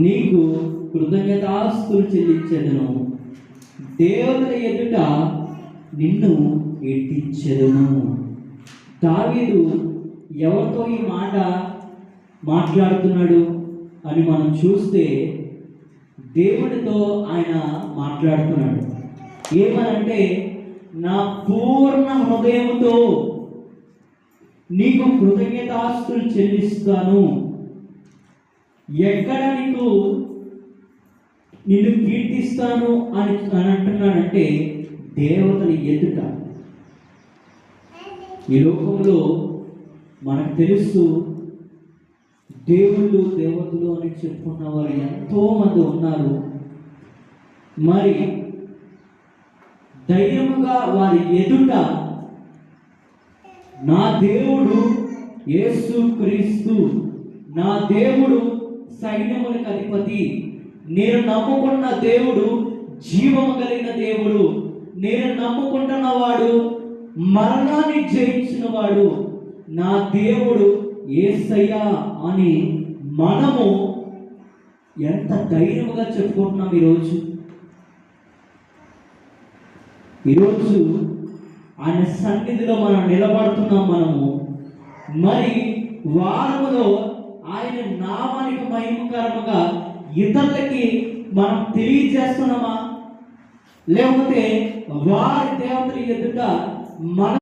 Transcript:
నీకు కృతజ్ఞతాస్తులు చెల్లించెదను, దేవతల ఎదుట నిన్ను ఎట్టించెదను. దావీదు ఎవరితో ఈ మాట మాట్లాడుతున్నాడు అని మనం చూస్తే దేవుడితో ఆయన మాట్లాడుతున్నాడు. ఏమనంటే, నా పూర్ణ హృదయంతో నీకు కృతజ్ఞతాస్తులు చెల్లిస్తాను. ఎక్కడ నిన్ను కీర్తిస్తాను అని అంటున్నాడంటే, దేవతల ఎదుట. ఈ లోకంలో మనకు తెలుసు, దేవుళ్ళు దేవతలు అని చెప్పుకున్న వారు ఎంతో మంది ఉన్నారు. మరి ధైర్యముగా వారి ఎదుట నా దేవుడు యేసుక్రీస్తు, నా దేవుడు సైన్యములకు అధిపతి, నేను నమ్ముకున్న దేవుడు జీవము కలిగిన దేవుడు, నేను నమ్ముకుంటున్న వాడు మరణాన్ని జయించిన వాడు, నా దేవుడు యేసయ్యా అని మనము ఎంత ధైర్యముగా చెప్పుకుంటున్నాం. ఈరోజు ఆయన సన్నిధిలో మనం నిలబడుతున్నాం. మరి వారములో ఆయన నామానికి మహిమకరముగా ఇతరులకి మనం తెలియజేస్తున్నామా, లేకపోతే వారి దేవతల ఎదుట మన